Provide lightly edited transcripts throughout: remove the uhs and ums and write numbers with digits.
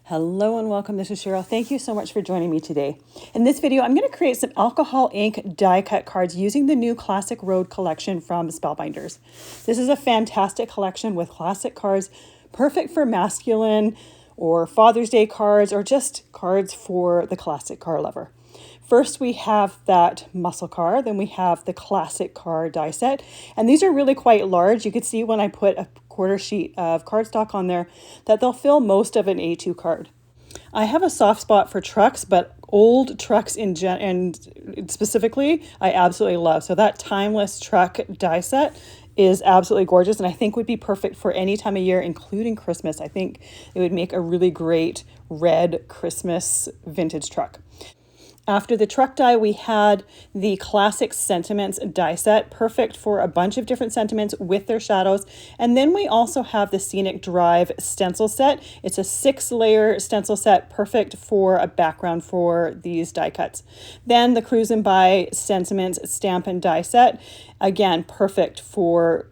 Hello and welcome. This is Cheryl. Thank you so much for joining me today. In this video, I'm going to create some alcohol ink die cut cards using the new Classic Road collection from Spellbinders. This is a fantastic collection with classic cards, perfect for masculine or Father's Day cards or just cards for the classic car lover. First, we have that muscle car, then we have the classic car die set, and these are really quite large. You could see when I put a quarter sheet of cardstock on there that they'll fill most of an A2 card. I have a soft spot for trucks, but old trucks and specifically, I absolutely love. So that timeless truck die set is absolutely gorgeous and I think would be perfect for any time of year, including Christmas. I think it would make a really great red Christmas vintage truck. After the truck die, we had the Classic Sentiments die set, perfect for a bunch of different sentiments with their shadows. And then we also have the Scenic Drive stencil set. It's a 6-layer stencil set, perfect for a background for these die cuts. Then the Cruisin by Sentiments stamp and die set, again, perfect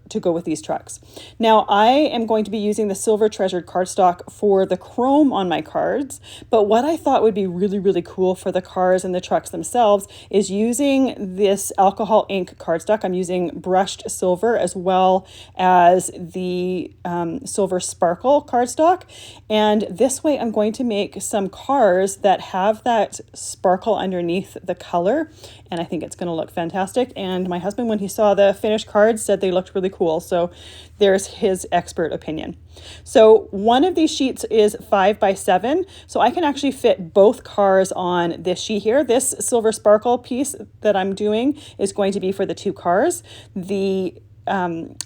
to go with these trucks. Now, I am going to be using the Silver Treasured cardstock for the chrome on my cards, but what I thought would be really, really cool for the cars and the trucks themselves is using this alcohol ink cardstock. I'm using brushed silver as well as the silver sparkle cardstock. And this way I'm going to make some cars that have that sparkle underneath the color. And I think it's going to look fantastic. And my husband, when he saw the finished cards, said they looked really cool. So there's his expert opinion. So one of these sheets is 5 by 7. So I can actually fit both cars on this sheet here. This silver sparkle piece that I'm doing is going to be for the 2 cars. The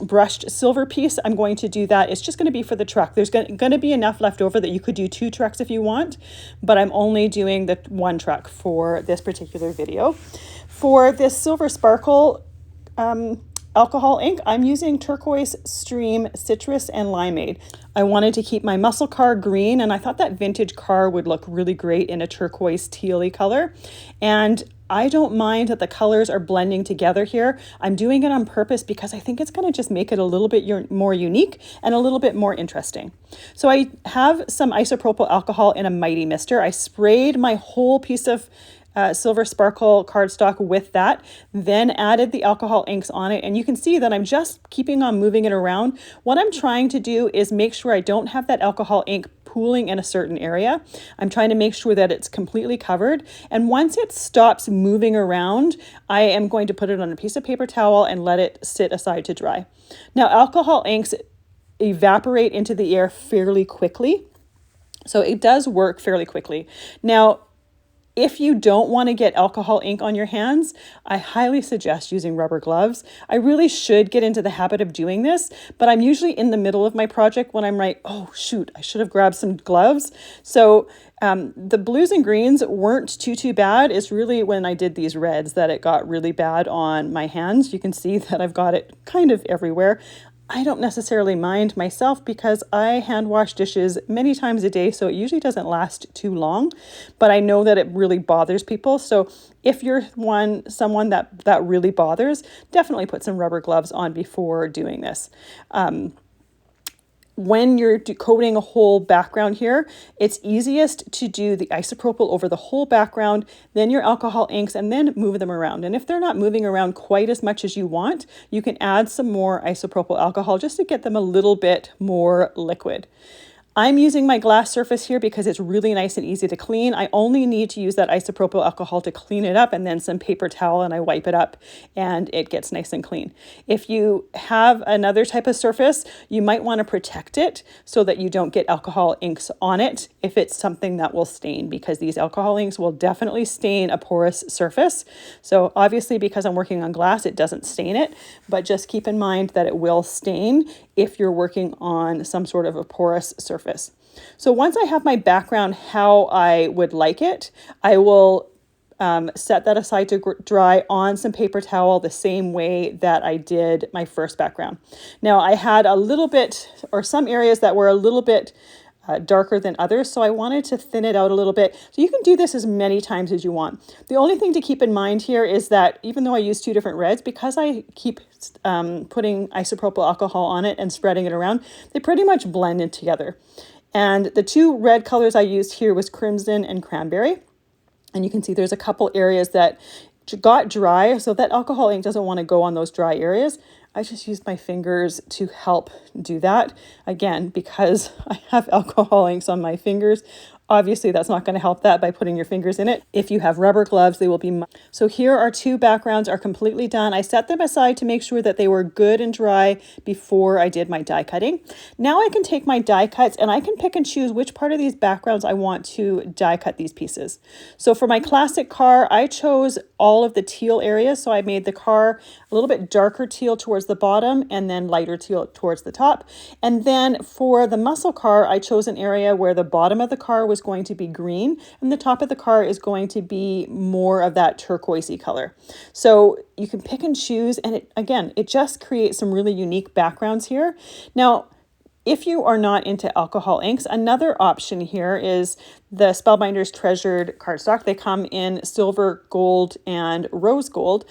brushed silver piece, I'm going to do that. It's just going to be for the truck. There's going to be enough left over that you could do 2 trucks if you want, but I'm only doing the 1 truck for this particular video. For this silver sparkle alcohol ink, I'm using Turquoise Stream Citrus and Limeade. I wanted to keep my muscle car green, and I thought that vintage car would look really great in a turquoise tealy color. And I don't mind that the colors are blending together here. I'm doing it on purpose because I think it's going to just make it a little bit more unique and a little bit more interesting. So I have some isopropyl alcohol in a Mighty Mister. I sprayed my whole piece of silver sparkle cardstock with that, then added the alcohol inks on it, and you can see that I'm just keeping on moving it around. What I'm trying to do is make sure I don't have that alcohol ink pooling in a certain area. I'm trying to make sure that it's completely covered, and once it stops moving around, I am going to put it on a piece of paper towel and let it sit aside to dry. Now, alcohol inks evaporate into the air fairly quickly, so it does work fairly quickly. Now, if you don't want to get alcohol ink on your hands, I highly suggest using rubber gloves. I really should get into the habit of doing this, but I'm usually in the middle of my project when I'm like, oh shoot, I should have grabbed some gloves. So the blues and greens weren't too bad. It's really when I did these reds that it got really bad on my hands. You can see that I've got it kind of everywhere. I don't necessarily mind myself because I hand wash dishes many times a day, so it usually doesn't last too long, but I know that it really bothers people. So if you're someone that really bothers, definitely put some rubber gloves on before doing this. When you're coating a whole background here, it's easiest to do the isopropyl over the whole background, then your alcohol inks, and then move them around. And if they're not moving around quite as much as you want, you can add some more isopropyl alcohol just to get them a little bit more liquid. I'm using my glass surface here because it's really nice and easy to clean. I only need to use that isopropyl alcohol to clean it up and then some paper towel and I wipe it up and it gets nice and clean. If you have another type of surface, you might want to protect it so that you don't get alcohol inks on it if it's something that will stain, because these alcohol inks will definitely stain a porous surface. So obviously because I'm working on glass, it doesn't stain it, but just keep in mind that it will stain if you're working on some sort of a porous surface. So once I have my background how I would like it, I will set that aside to dry on some paper towel the same way that I did my first background. Now I had a little bit, or some areas that were a little bit darker than others, so I wanted to thin it out a little bit. So you can do this as many times as you want. The only thing to keep in mind here is that even though I use 2 different reds, because I keep putting isopropyl alcohol on it and spreading it around, they pretty much blend in together. And the two red colors I used here was Cruisin and Cranberry. And you can see there's a couple areas that got dry, so that alcohol ink doesn't want to go on those dry areas. I just used my fingers to help do that. Again, because I have alcohol inks on my fingers, obviously that's not going to help that by putting your fingers in it. If you have rubber gloves, they will be so here our two backgrounds are completely done. I set them aside to make sure that they were good and dry before I did my die cutting. Now I can take my die cuts and I can pick and choose which part of these backgrounds I want to die cut these pieces. So for my classic car, I chose all of the teal areas. So I made the car a little bit darker teal towards the bottom and then lighter teal towards the top. And then for the muscle car, I chose an area where the bottom of the car was going to be green and the top of the car is going to be more of that turquoisey color. So you can pick and choose, and it just creates some really unique backgrounds here. Now, if you are not into alcohol inks, another option here is the Spellbinders Treasured Cardstock. They come in silver, gold, and rose gold.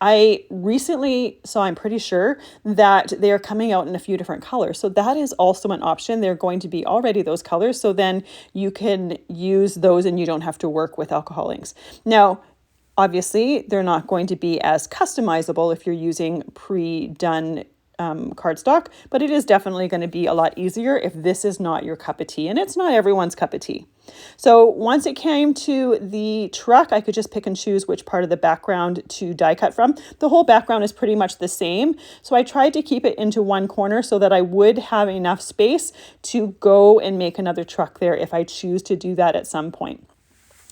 I recently saw, I'm pretty sure, that they are coming out in a few different colors. So that is also an option. They're going to be already those colors. So then you can use those and you don't have to work with alcohol inks. Now, obviously, they're not going to be as customizable if you're using pre-done cardstock, but it is definitely going to be a lot easier if this is not your cup of tea, and it's not everyone's cup of tea. So once it came to the truck, I could just pick and choose which part of the background to die cut from. The whole background is pretty much the same. So I tried to keep it into one corner so that I would have enough space to go and make another truck there if I choose to do that at some point.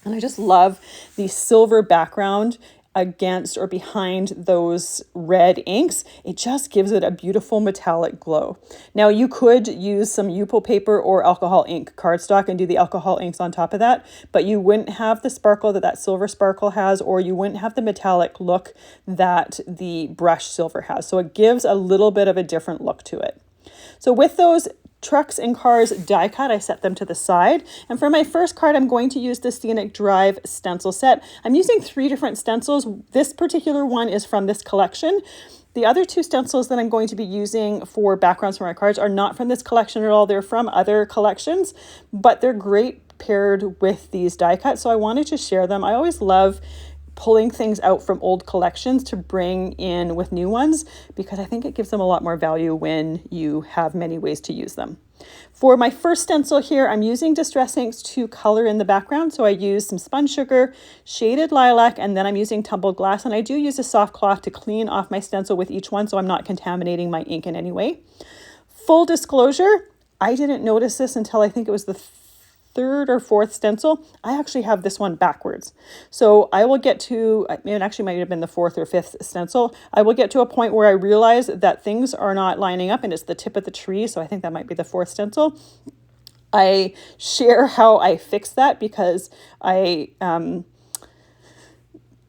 And I just love the silver background against or behind those red inks. It just gives it a beautiful metallic glow. Now you could use some Yupo paper or alcohol ink cardstock and do the alcohol inks on top of that, but you wouldn't have the sparkle that silver sparkle has, or you wouldn't have the metallic look that the brushed silver has. So it gives a little bit of a different look to it. So with those trucks and cars die cut, I set them to the side. And for my first card, I'm going to use the Scenic Drive stencil set. I'm using 3 different stencils. This particular one is from this collection. The other 2 stencils that I'm going to be using for backgrounds for my cards are not from this collection at all. They're from other collections, but they're great paired with these die cuts. So I wanted to share them. I always love pulling things out from old collections to bring in with new ones, because I think it gives them a lot more value when you have many ways to use them. For my first stencil here, I'm using Distress Inks to color in the background. So I use some spun sugar, shaded lilac, and then I'm using tumbled glass. And I do use a soft cloth to clean off my stencil with each one so I'm not contaminating my ink in any way. Full disclosure, I didn't notice this until I think it was the 3rd or 4th stencil. I actually have this one backwards. So I will get to, it actually might have been the 4th or 5th stencil. I will get to a point where I realize that things are not lining up and it's the tip of the tree. So I think that might be the 4th stencil. I share how I fixed that because I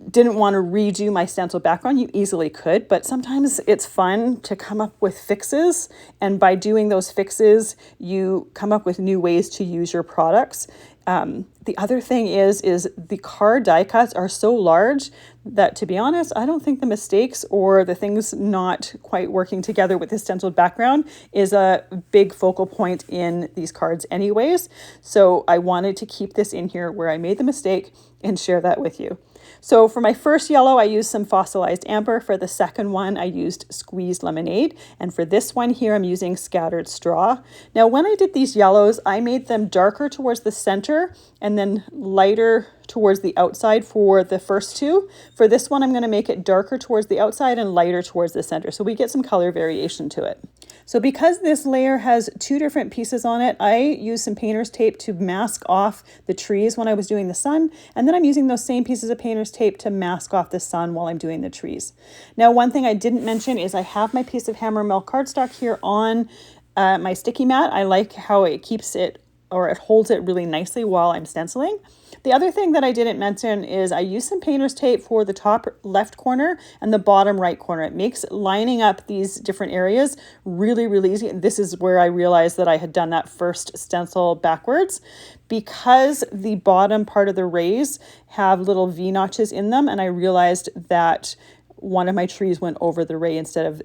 didn't want to redo my stencil background. You easily could, but sometimes it's fun to come up with fixes. And by doing those fixes, you come up with new ways to use your products. The other thing is the card die cuts are so large that, to be honest, I don't think the mistakes or the things not quite working together with the stenciled background is a big focal point in these cards anyways. So I wanted to keep this in here where I made the mistake and share that with you. So for my first yellow, I used some fossilized amber. For the second one, I used squeezed lemonade. And for this one here, I'm using scattered straw. Now, when I did these yellows, I made them darker towards the center and then lighter towards the outside for the first 2. For this one, I'm going to make it darker towards the outside and lighter towards the center. So we get some color variation to it. So because this layer has 2 different pieces on it, I used some painter's tape to mask off the trees when I was doing the sun. And then I'm using those same pieces of painter's tape to mask off the sun while I'm doing the trees. Now, one thing I didn't mention is I have my piece of hammer mill cardstock here on my sticky mat. I like how it keeps it, or it holds it really nicely while I'm stenciling. The other thing that I didn't mention is I used some painter's tape for the top left corner and the bottom right corner. It makes lining up these different areas really, really easy. And this is where I realized that I had done that first stencil backwards, because the bottom part of the rays have little V notches in them. And I realized that one of my trees went over the ray instead of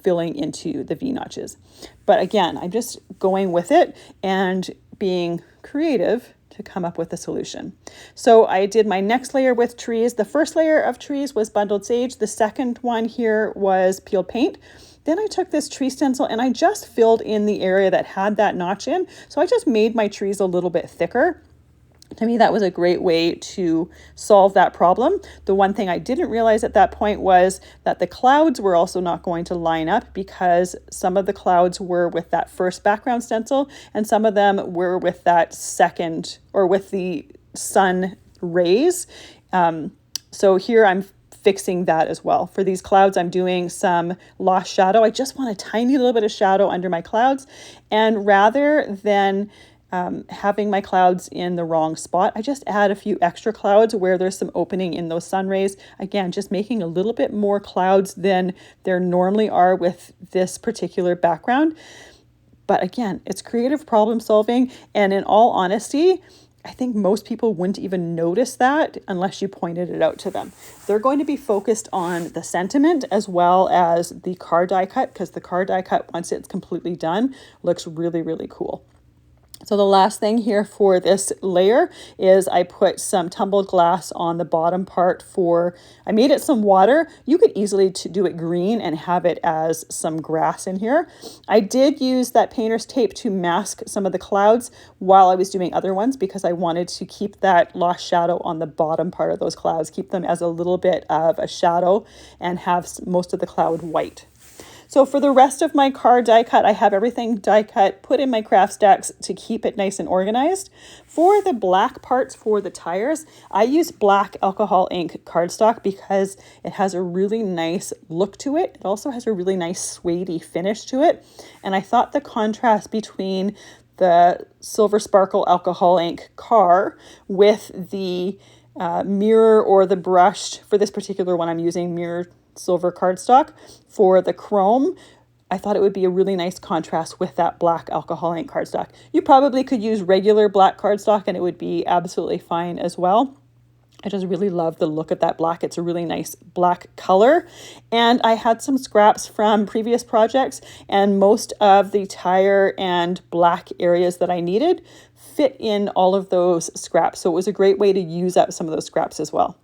filling into the V-notches. But again, I'm just going with it and being creative to come up with a solution. So I did my next layer with trees. The first layer of trees was bundled sage. The second one here was peeled paint. Then I took this tree stencil and I just filled in the area that had that notch in. So I just made my trees a little bit thicker. To me, that was a great way to solve that problem. The one thing I didn't realize at that point was that the clouds were also not going to line up, because some of the clouds were with that first background stencil and some of them were with that second, or with the sun rays. So here I'm fixing that as well. For these clouds, I'm doing some lost shadow. I just want a tiny little bit of shadow under my clouds, and rather than having my clouds in the wrong spot, I just add a few extra clouds where there's some opening in those sun rays. Again, just making a little bit more clouds than there normally are with this particular background. But again, it's creative problem solving. And in all honesty, I think most people wouldn't even notice that unless you pointed it out to them. They're going to be focused on the sentiment as well as the card die cut, because the card die cut, once it's completely done, looks really, really cool. So the last thing here for this layer is I put some tumbled glass on the bottom part I made it some water. You could easily do it green and have it as some grass in here. I did use that painter's tape to mask some of the clouds while I was doing other ones, because I wanted to keep that lost shadow on the bottom part of those clouds, keep them as a little bit of a shadow and have most of the cloud white. So for the rest of my card die cut, I have everything die cut, put in my craft stacks to keep it nice and organized. For the black parts for the tires, I use black alcohol ink cardstock because it has a really nice look to it. It also has a really nice suede-y finish to it. And I thought the contrast between the silver sparkle alcohol ink car with the mirror, or the brushed, for this particular one I'm using mirror silver cardstock for the chrome, I thought it would be a really nice contrast with that black alcohol ink cardstock. You probably could use regular black cardstock and it would be absolutely fine as well. I just really love the look of that black. It's a really nice black color. And I had some scraps from previous projects, and most of the tire and black areas that I needed fit in all of those scraps. So it was a great way to use up some of those scraps as well.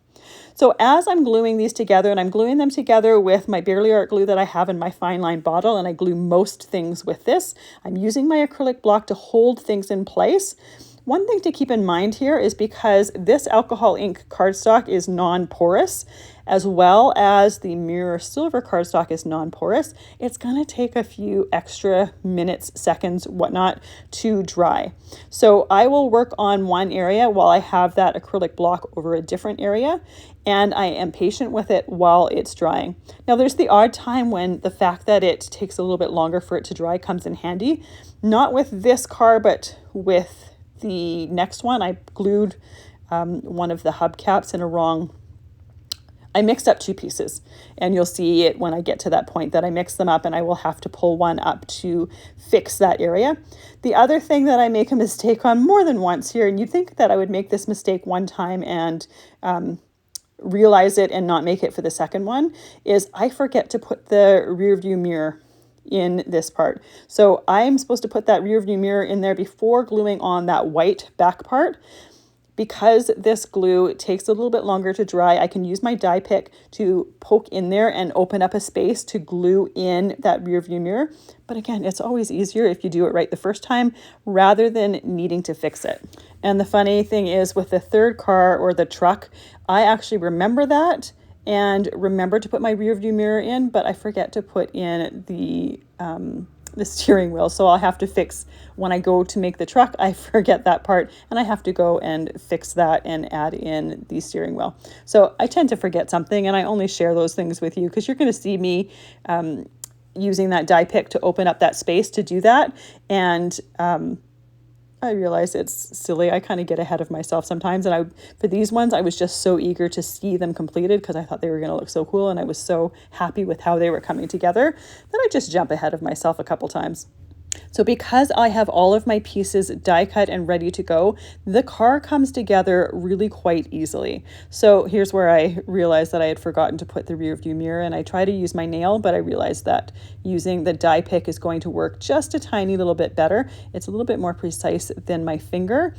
So as I'm gluing these together, and I'm gluing them together with my Barely Art glue that I have in my fine line bottle, and I glue most things with this, I'm using my acrylic block to hold things in place. One thing to keep in mind here is, because this alcohol ink cardstock is non-porous, as well as the mirror silver cardstock is non-porous, it's going to take a few extra minutes, seconds, whatnot to dry. So I will work on one area while I have that acrylic block over a different area, and I am patient with it while it's drying. Now there's the odd time when the fact that it takes a little bit longer for it to dry comes in handy. Not with this card, but with the next one. I glued one of the hubcaps in a wrong. I mixed up two pieces, and you'll see it when I get to that point that I mix them up, and I will have to pull one up to fix that area. The other thing that I make a mistake on more than once here, and you'd think that I would make this mistake one time and realize it and not make it for the second one, is I forget to put the rear view mirror in this part. So I'm supposed to put that rear view mirror in there before gluing on that white back part. Because this glue takes a little bit longer to dry, I can use my die pick to poke in there and open up a space to glue in that rear view mirror. But again, it's always easier if you do it right the first time rather than needing to fix it. And the funny thing is, with the third car, or the truck, I actually remember that and remember to put my rear view mirror in, but I forget to put in the steering wheel. So I'll have to fix, when I go to make the truck, I forget that part, and I have to go and fix that and add in the steering wheel. So I tend to forget something, and I only share those things with you because you're going to see me using that die pick to open up that space to do that. And I realize it's silly. I kind of get ahead of myself sometimes. And for these ones, I was just so eager to see them completed because I thought they were going to look so cool. And I was so happy with how they were coming together that I just jump ahead of myself a couple times. So because I have all of my pieces die cut and ready to go, the car comes together really quite easily. So here's where I realized that I had forgotten to put the rear view mirror, and I try to use my nail, but I realized that using the die pick is going to work just a tiny little bit better. It's a little bit more precise than my finger.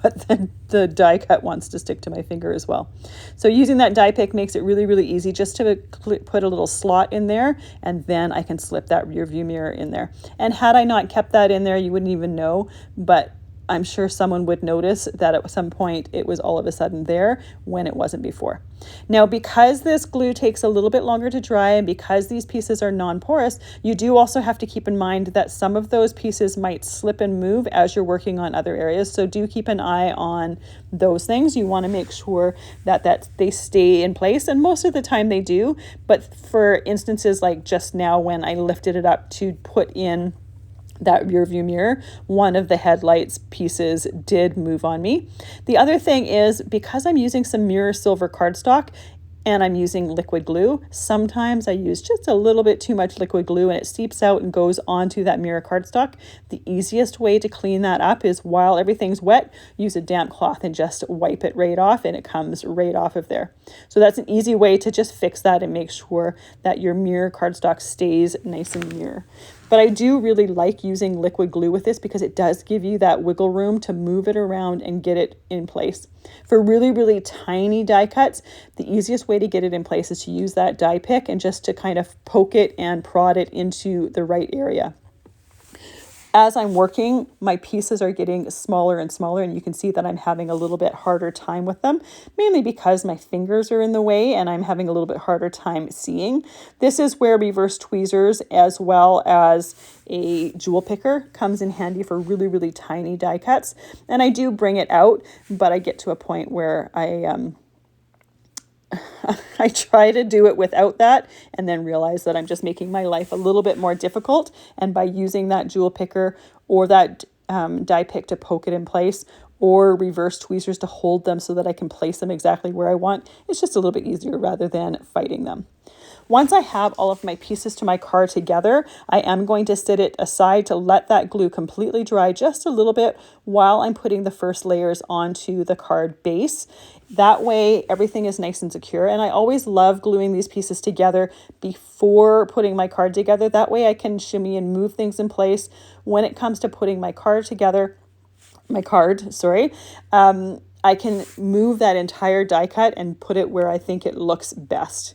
But then the die cut wants to stick to my finger as well. So using that die pick makes it really, really easy just to put a little slot in there, and then I can slip that rear view mirror in there. And had I not kept that in there, you wouldn't even know, but I'm sure someone would notice that at some point it was all of a sudden there when it wasn't before. Now, because this glue takes a little bit longer to dry and because these pieces are non-porous, you do also have to keep in mind that some of those pieces might slip and move as you're working on other areas. So do keep an eye on those things. You want to make sure that they stay in place, and most of the time they do. But for instances like just now when I lifted it up to put in that rear view mirror, one of the headlights pieces did move on me. The other thing is, because I'm using some mirror silver cardstock and I'm using liquid glue, sometimes I use just a little bit too much liquid glue and it seeps out and goes onto that mirror cardstock. The easiest way to clean that up is, while everything's wet, use a damp cloth and just wipe it right off, and it comes right off of there. So that's an easy way to just fix that and make sure that your mirror cardstock stays nice and mirror. But I do really like using liquid glue with this because it does give you that wiggle room to move it around and get it in place. For really, really tiny die cuts, the easiest way to get it in place is to use that die pick and just to kind of poke it and prod it into the right area. As I'm working, my pieces are getting smaller and smaller, and you can see that I'm having a little bit harder time with them, mainly because my fingers are in the way and I'm having a little bit harder time seeing. This is where reverse tweezers as well as a jewel picker comes in handy for really, really tiny die cuts. And I do bring it out, but I get to a point where I try to do it without that and then realize that I'm just making my life a little bit more difficult. And by using that jewel picker or that die pick to poke it in place, or reverse tweezers to hold them so that I can place them exactly where I want, it's just a little bit easier rather than fighting them. Once I have all of my pieces to my card together, I am going to sit it aside to let that glue completely dry just a little bit while I'm putting the first layers onto the card base. That way everything is nice and secure. And I always love gluing these pieces together before putting my card together. That way I can shimmy and move things in place when it comes to putting my card together. I can move that entire die cut and put it where I think it looks best.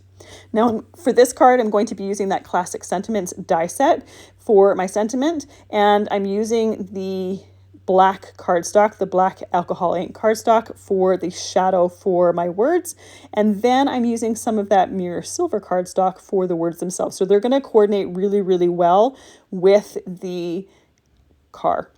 Now, for this card, I'm going to be using that Classic Sentiments die set for my sentiment, and I'm using the black cardstock, the black alcohol ink cardstock, for the shadow for my words, and then I'm using some of that mirror silver cardstock for the words themselves. So they're going to coordinate really, really well with the car.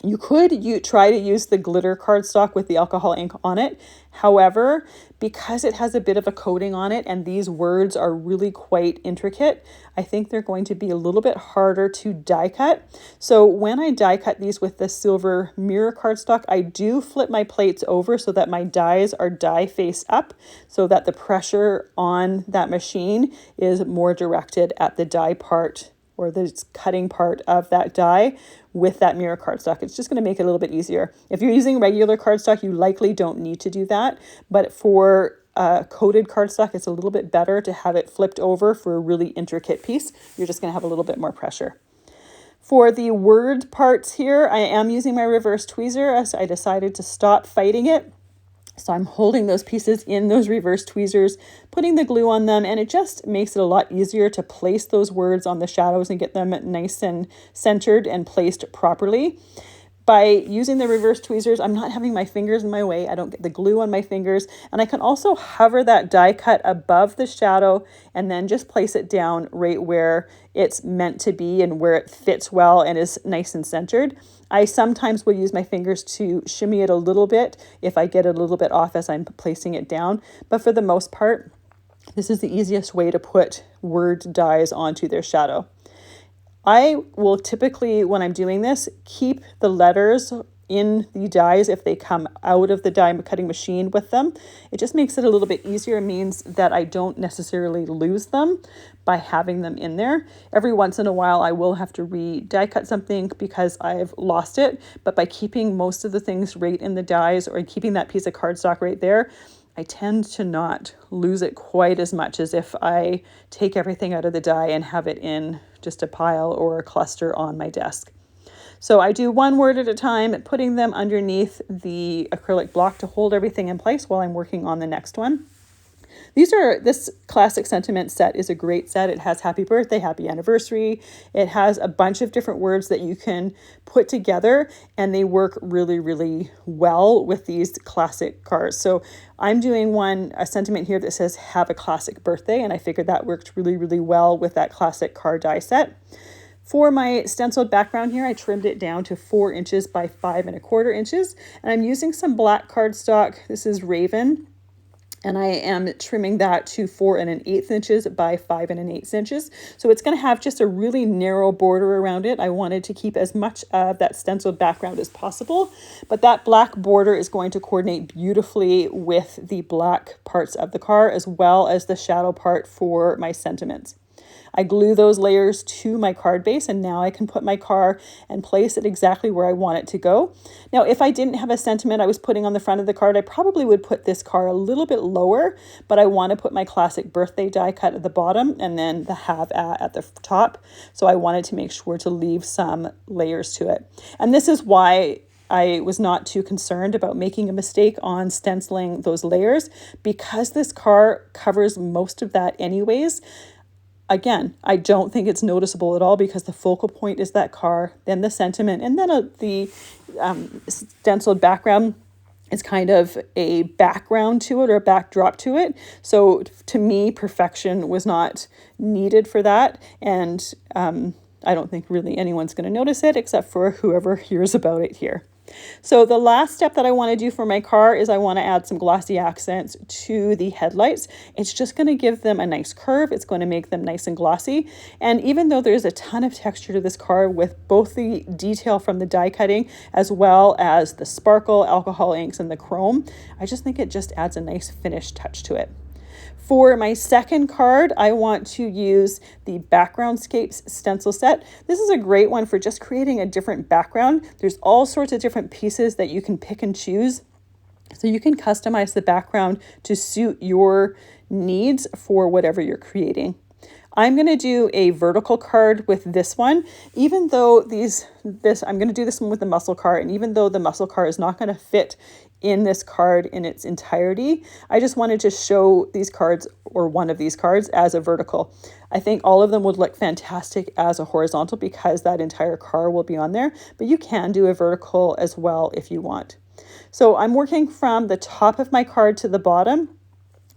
You could try to use the glitter cardstock with the alcohol ink on it. However, because it has a bit of a coating on it and these words are really quite intricate, I think they're going to be a little bit harder to die cut. So when I die cut these with the silver mirror cardstock, I do flip my plates over so that my dies are die face up, so that the pressure on that machine is more directed at the die part, or the cutting part of that die with that mirror cardstock. It's just going to make it a little bit easier. If you're using regular cardstock, you likely don't need to do that. But for coated cardstock, it's a little bit better to have it flipped over for a really intricate piece. You're just going to have a little bit more pressure. For the word parts here, I am using my reverse tweezer as I decided to stop fighting it. So I'm holding those pieces in those reverse tweezers, putting the glue on them, and it just makes it a lot easier to place those words on the shadows and get them nice and centered and placed properly. By using the reverse tweezers, I'm not having my fingers in my way. I don't get the glue on my fingers. And I can also hover that die cut above the shadow and then just place it down right where it's meant to be and where it fits well and is nice and centered. I sometimes will use my fingers to shimmy it a little bit if I get it a little bit off as I'm placing it down. But for the most part, this is the easiest way to put word dies onto their shadow. I will typically, when I'm doing this, keep the letters in the dies if they come out of the die cutting machine with them. It just makes it a little bit easier. It means that I don't necessarily lose them by having them in there. Every once in a while I will have to die cut something because I've lost it, but by keeping most of the things right in the dies or keeping that piece of cardstock right there, I tend to not lose it quite as much as if I take everything out of the die and have it in just a pile or a cluster on my desk. So I do one word at a time, putting them underneath the acrylic block to hold everything in place while I'm working on the next one. This classic sentiment set is a great set. It has happy birthday, happy anniversary. It has a bunch of different words that you can put together, and they work really, really well with these classic cards. So I'm doing a sentiment here that says have a classic birthday, and I figured that worked really, really well with that classic card die set. For my stenciled background here, I trimmed it down to 4 inches by 5¼ inches, and I'm using some black cardstock. This is Raven. And I am trimming that to 4 1/8 inches by 5 1/8 inches. So it's going to have just a really narrow border around it. I wanted to keep as much of that stenciled background as possible, but that black border is going to coordinate beautifully with the black parts of the car as well as the shadow part for my sentiments. I glue those layers to my card base, and now I can put my car and place it exactly where I want it to go. Now, if I didn't have a sentiment I was putting on the front of the card, I probably would put this car a little bit lower, but I want to put my classic birthday die cut at the bottom and then the have at the top. So I wanted to make sure to leave some layers to it. And this is why I was not too concerned about making a mistake on stenciling those layers, because this car covers most of that anyways. Again, I don't think it's noticeable at all because the focal point is that car, then the sentiment, and then the stenciled background is kind of a background to it or a backdrop to it. So to me, perfection was not needed for that. And I don't think really anyone's going to notice it except for whoever hears about it here. So the last step that I want to do for my car is I want to add some glossy accents to the headlights. It's just going to give them a nice curve. It's going to make them nice and glossy. And even though there's a ton of texture to this car with both the detail from the die cutting as well as the sparkle alcohol inks and the chrome, I just think it just adds a nice finished touch to it. For my second card, I want to use the Backgroundscapes stencil set. This is a great one for just creating a different background. There's all sorts of different pieces that you can pick and choose. So you can customize the background to suit your needs for whatever you're creating. I'm going to do a vertical card with this one, even though I'm going to do this one with the muscle car, and even though the muscle car is not going to fit in this card in its entirety, I just wanted to show these cards, or one of these cards, as a vertical. I think all of them would look fantastic as a horizontal because that entire car will be on there, but you can do a vertical as well if you want. So I'm working from the top of my card to the bottom.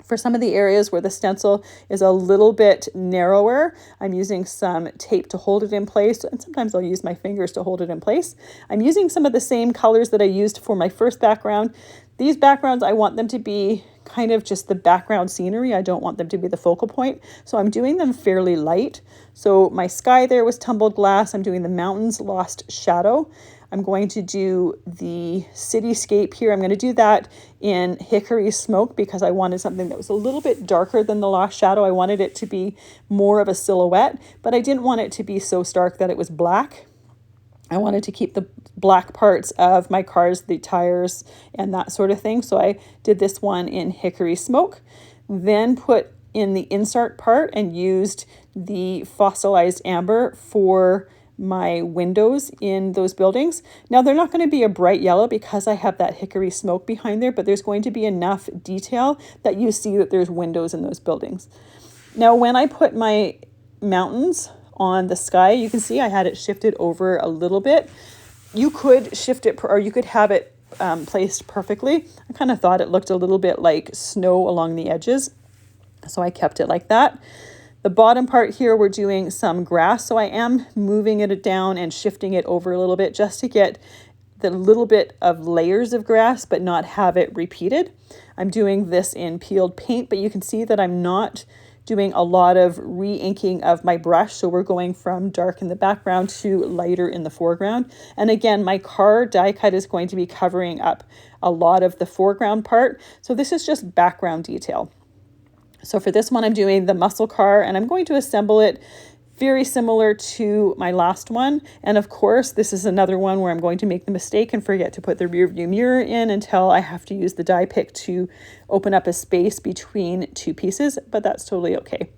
For some of the areas where the stencil is a little bit narrower, I'm using some tape to hold it in place, and sometimes I'll use my fingers to hold it in place. I'm using some of the same colors that I used for my first background. These backgrounds, I want them to be kind of just the background scenery. I don't want them to be the focal point, so I'm doing them fairly light. So my sky there was tumbled glass. I'm doing the mountains lost shadow. I'm going to do the cityscape here. I'm going to do that in hickory smoke because I wanted something that was a little bit darker than the lost shadow. I wanted it to be more of a silhouette, but I didn't want it to be so stark that it was black. I wanted to keep the black parts of my cars, the tires, and that sort of thing. So I did this one in hickory smoke, then put in the insert part and used the fossilized amber for my windows in those buildings. Now they're not going to be a bright yellow because I have that hickory smoke behind there, but there's going to be enough detail that you see that there's windows in those buildings. Now when I put my mountains on the sky, you can see I had it shifted over a little bit. You could shift it, or you could have it placed perfectly. I kind of thought it looked a little bit like snow along the edges, so I kept it like that. The bottom part here, we're doing some grass, so I am moving it down and shifting it over a little bit just to get the little bit of layers of grass, but not have it repeated. I'm doing this in peeled paint, but you can see that I'm not doing a lot of re-inking of my brush. So we're going from dark in the background to lighter in the foreground. And again, my car die cut is going to be covering up a lot of the foreground part. So this is just background detail. So for this one, I'm doing the muscle car, and I'm going to assemble it very similar to my last one. And of course, this is another one where I'm going to make the mistake and forget to put the rear view mirror in until I have to use the die pick to open up a space between two pieces, but that's totally okay.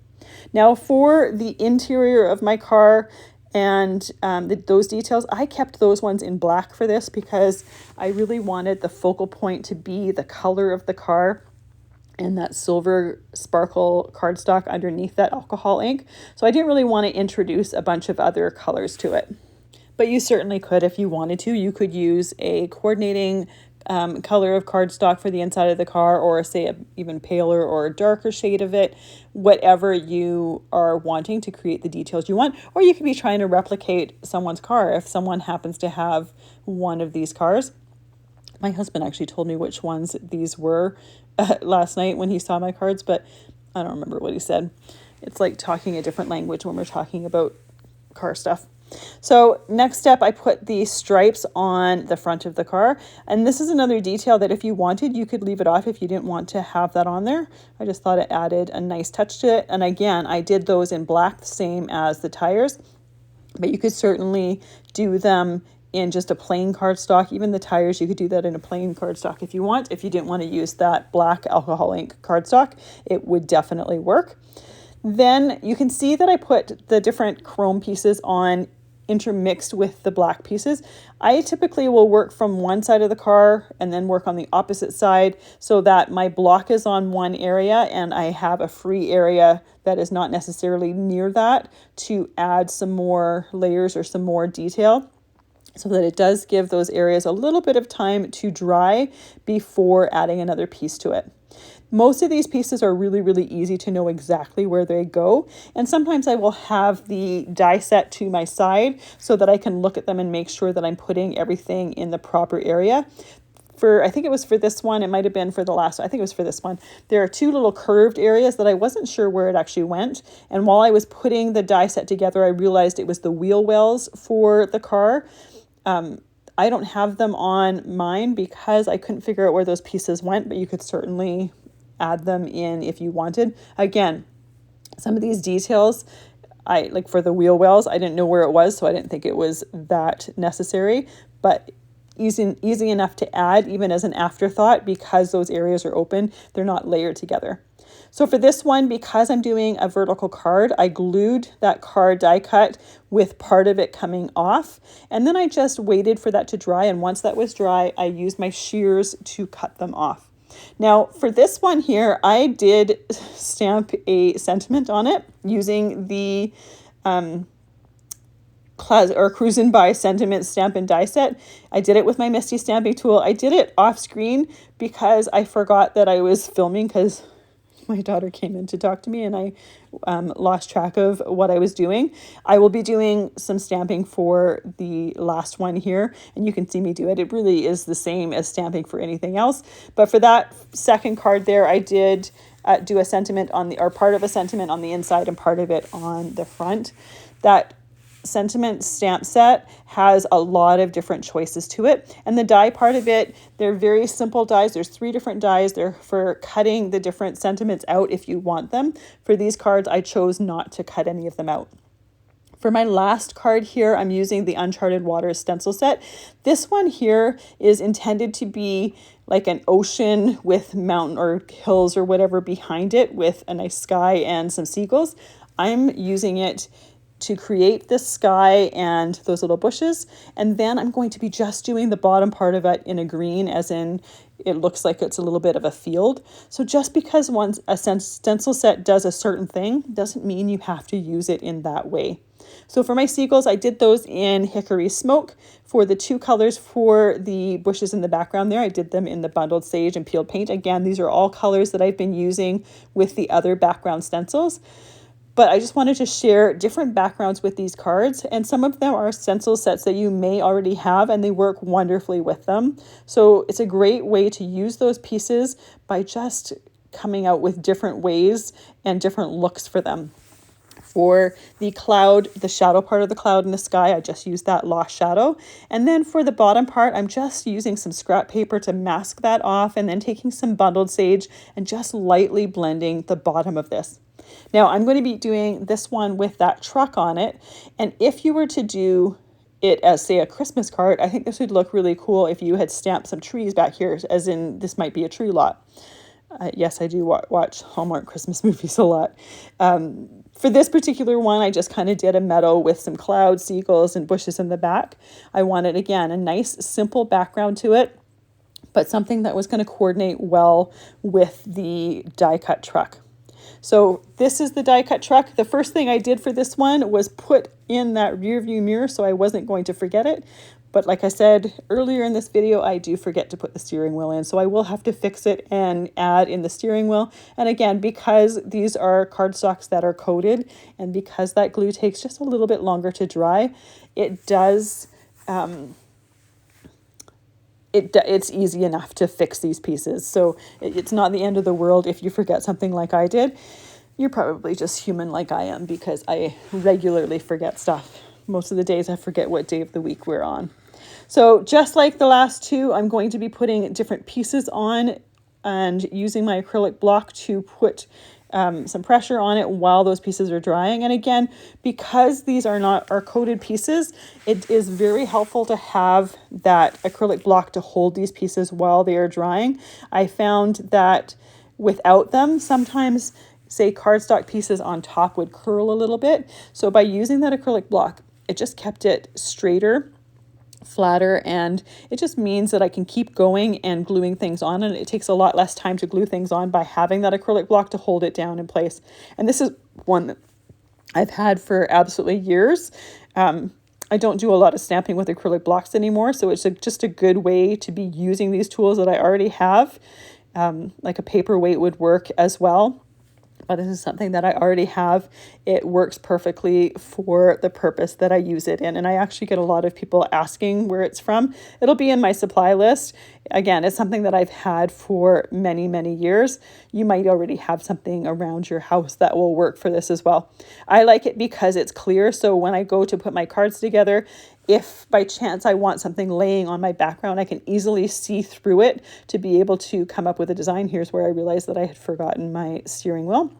Now for the interior of my car and those details, I kept those ones in black for this because I really wanted the focal point to be the color of the car and that silver sparkle cardstock underneath that alcohol ink. So I didn't really want to introduce a bunch of other colors to it. But you certainly could if you wanted to. You could use a coordinating color of cardstock for the inside of the car, or say a even paler or a darker shade of it, whatever you are wanting to create the details you want. Or you could be trying to replicate someone's car if someone happens to have one of these cars. My husband actually told me which ones these were last night when he saw my cards, but I don't remember what he said. It's like talking a different language when we're talking about car stuff. So next step, I put the stripes on the front of the car. And this is another detail that if you wanted, you could leave it off if you didn't want to have that on there. I just thought it added a nice touch to it. And again, I did those in black, the same as the tires, but you could certainly do them in just a plain cardstock. Even the tires, you could do that in a plain cardstock if you want. If you didn't want to use that black alcohol ink cardstock, it would definitely work. Then you can see that I put the different chrome pieces on intermixed with the black pieces. I typically will work from one side of the car and then work on the opposite side so that my block is on one area and I have a free area that is not necessarily near that to add some more layers or some more detail, so that it does give those areas a little bit of time to dry before adding another piece to it. Most of these pieces are really, really easy to know exactly where they go. And sometimes I will have the die set to my side so that I can look at them and make sure that I'm putting everything in the proper area. I think it was for this one, it might have been for the last one, I think it was for this one. There are two little curved areas that I wasn't sure where it actually went. And while I was putting the die set together, I realized it was the wheel wells for the car. I don't have them on mine because I couldn't figure out where those pieces went, but you could certainly add them in if you wanted. Again, some of these details, like for the wheel wells, I didn't know where it was, so I didn't think it was that necessary, but easy enough to add even as an afterthought because those areas are open, they're not layered together. So for this one, because I'm doing a vertical card, I glued that card die cut with part of it coming off. And then I just waited for that to dry. And once that was dry, I used my shears to cut them off. Now for this one here, I did stamp a sentiment on it using the Cruisin by Sentiment Stamp and Die Set. I did it with my Misty stamping tool. I did it off screen because I forgot that I was filming because my daughter came in to talk to me and I lost track of what I was doing. I will be doing some stamping for the last one here and you can see me do it. It really is the same as stamping for anything else. But for that second card there, I did do a sentiment or part of a sentiment on the inside and part of it on the front. That sentiment stamp set has a lot of different choices to it, and the die part of it, they're very simple dies. There's 3 different dies. They're for cutting the different sentiments out if you want them. For these cards, I chose not to cut any of them out. For my last card here, I'm using the Uncharted Waters stencil set. This one here is intended to be like an ocean with mountain or hills or whatever behind it with a nice sky and some seagulls. I'm using it to create this sky and those little bushes. And then I'm going to be just doing the bottom part of it in a green, as in it looks like it's a little bit of a field. So just because a stencil set does a certain thing doesn't mean you have to use it in that way. So for my seagulls, I did those in Hickory Smoke. For the 2 colors for the bushes in the background there, I did them in the Bundled Sage and Peeled Paint. Again, these are all colors that I've been using with the other background stencils. But I just wanted to share different backgrounds with these cards, and some of them are stencil sets that you may already have and they work wonderfully with them. So it's a great way to use those pieces by just coming out with different ways and different looks for them. For the cloud, the shadow part of the cloud in the sky, I just used that lost shadow. And then for the bottom part, I'm just using some scrap paper to mask that off, and then taking some bundled sage and just lightly blending the bottom of this. Now I'm going to be doing this one with that truck on it. And if you were to do it as, say, a Christmas card, I think this would look really cool if you had stamped some trees back here, as in this might be a tree lot. Yes, I do watch Hallmark Christmas movies a lot. For this particular one, I just kind of did a meadow with some clouds, seagulls, and bushes in the back. I wanted, again, a nice, simple background to it, but something that was going to coordinate well with the die cut truck. So this is the die cut truck. The first thing I did for this one was put in that rear view mirror so I wasn't going to forget it. But like I said earlier in this video, I do forget to put the steering wheel in. So I will have to fix it and add in the steering wheel. And again, because these are cardstocks that are coated, and because that glue takes just a little bit longer to dry, it does, it's easy enough to fix these pieces. So it's not the end of the world if you forget something like I did. You're probably just human like I am, because I regularly forget stuff. Most of the days I forget what day of the week we're on. So just like the last two, I'm going to be putting different pieces on and using my acrylic block to put some pressure on it while those pieces are drying. And again, because these are coated pieces, it is very helpful to have that acrylic block to hold these pieces while they are drying. I found that without them, sometimes, say, cardstock pieces on top would curl a little bit. So by using that acrylic block, it just kept it straighter, flatter, and it just means that I can keep going and gluing things on, and it takes a lot less time to glue things on by having that acrylic block to hold it down in place. And this is one that I've had for absolutely years. I don't do a lot of stamping with acrylic blocks anymore, so it's just a good way to be using these tools that I already have. Like a paperweight would work as well. But this is something that I already have. It works perfectly for the purpose that I use it in. And I actually get a lot of people asking where it's from. It'll be in my supply list. Again, it's something that I've had for many, many years. You might already have something around your house that will work for this as well. I like it because it's clear. So when I go to put my cards together, if by chance I want something laying on my background, I can easily see through it to be able to come up with a design. Here's where I realized that I had forgotten my steering wheel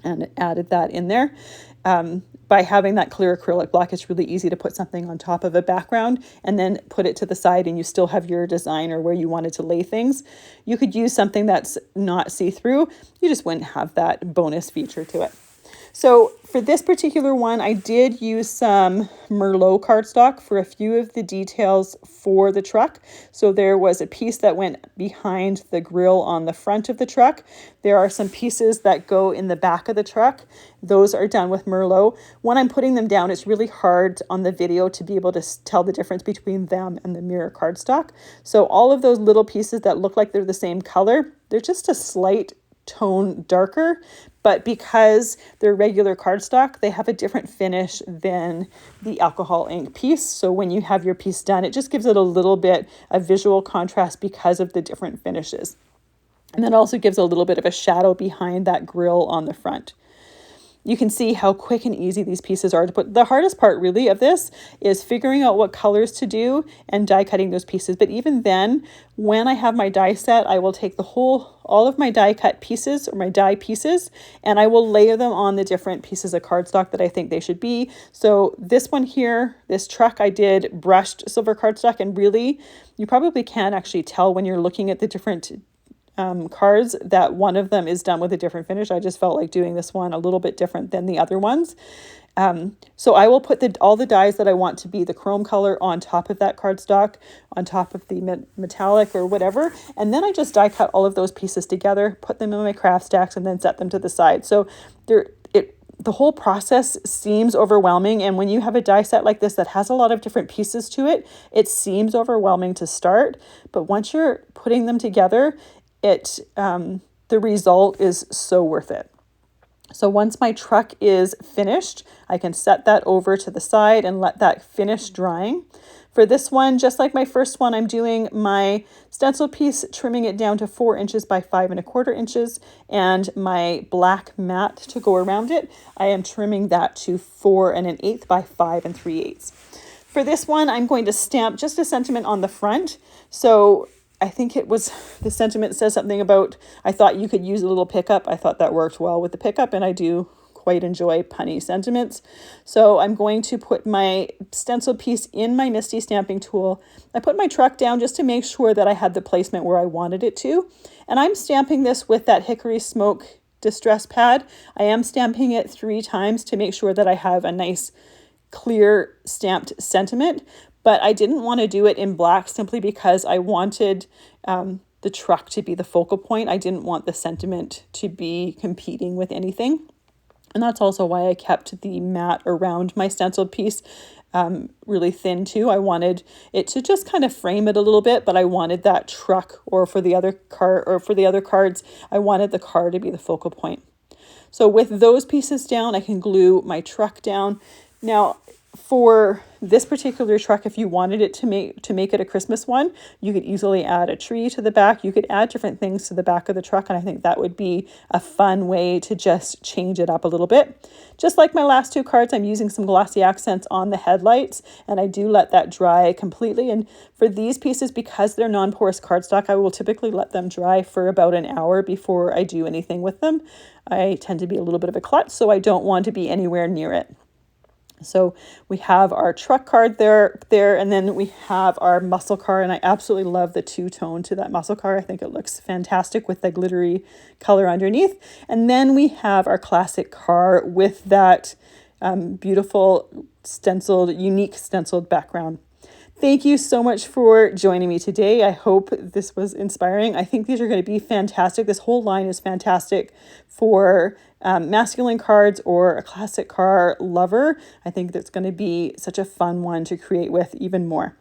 and added that in there. By having that clear acrylic block, it's really easy to put something on top of a background and then put it to the side, and you still have your design or where you wanted to lay things. You could use something that's not see-through. You just wouldn't have that bonus feature to it. So for this particular one, I did use some Merlot cardstock for a few of the details for the truck. So there was a piece that went behind the grill on the front of the truck. There are some pieces that go in the back of the truck. Those are done with Merlot. When I'm putting them down, it's really hard on the video to be able to tell the difference between them and the mirror cardstock. So all of those little pieces that look like they're the same color, they're just a slight tone darker, but because they're regular cardstock, they have a different finish than the alcohol ink piece. So when you have your piece done, it just gives it a little bit of visual contrast because of the different finishes. And then also gives a little bit of a shadow behind that grill on the front. You can see how quick and easy these pieces are to put. The hardest part really of this is figuring out what colors to do and die cutting those pieces. But even then, when I have my die set, I will take all of my die cut pieces or my die pieces, and I will layer them on the different pieces of cardstock that I think they should be. So this one here, this truck, I did brushed silver cardstock, and really, you probably can actually tell when you're looking at the different cards that one of them is done with a different finish. I just felt like doing this one a little bit different than the other ones. So I will put all the dies that I want to be the chrome color on top of that cardstock, on top of the metallic or whatever. And then I just die cut all of those pieces together, put them in my craft stacks, and then set them to the side. So the whole process seems overwhelming. And when you have a die set like this that has a lot of different pieces to it, it seems overwhelming to start. But once you're putting them together, the result is so worth it. So once my truck is finished, I can set that over to the side and let that finish drying. For this one, just like my first one, I'm doing my stencil piece, trimming it down to 4 inches by 5¼ inches, and my black mat to go around it, I am trimming that to 4 1/8 by 5 3/8. For this one, I'm going to stamp just a sentiment on the front. So I think it was, the sentiment says something about, I thought you could use a little pickup. I thought that worked well with the pickup, and I do quite enjoy punny sentiments. So I'm going to put my stencil piece in my Misty stamping tool. I put my truck down just to make sure that I had the placement where I wanted it to. And I'm stamping this with that Hickory Smoke distress pad. I am stamping it 3 times to make sure that I have a nice clear stamped sentiment, but I didn't want to do it in black simply because I wanted the truck to be the focal point. I didn't want the sentiment to be competing with anything. And that's also why I kept the mat around my stencil piece really thin too. I wanted it to just kind of frame it a little bit, but I wanted that truck, or for the other car, or for the other cards, I wanted the car to be the focal point. So with those pieces down, I can glue my truck down. Now, for this particular truck, if you wanted it to make it a Christmas one, you could easily add a tree to the back. You could add different things to the back of the truck, and I think that would be a fun way to just change it up a little bit. Just like my last 2 cards, I'm using some glossy accents on the headlights, and I do let that dry completely. And for these pieces, because they're non-porous cardstock, I will typically let them dry for about an hour before I do anything with them. I tend to be a little bit of a klutz, so I don't want to be anywhere near it. So we have our truck card there, and then we have our muscle car, and I absolutely love the 2-tone to that muscle car. I think it looks fantastic with the glittery color underneath. And then we have our classic car with that beautiful stenciled, unique stenciled background. Thank you so much for joining me today. I hope this was inspiring. I think these are going to be fantastic. This whole line is fantastic for masculine cards or a classic car lover. I think that's going to be such a fun one to create with even more.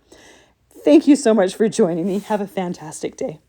Thank you so much for joining me. Have a fantastic day.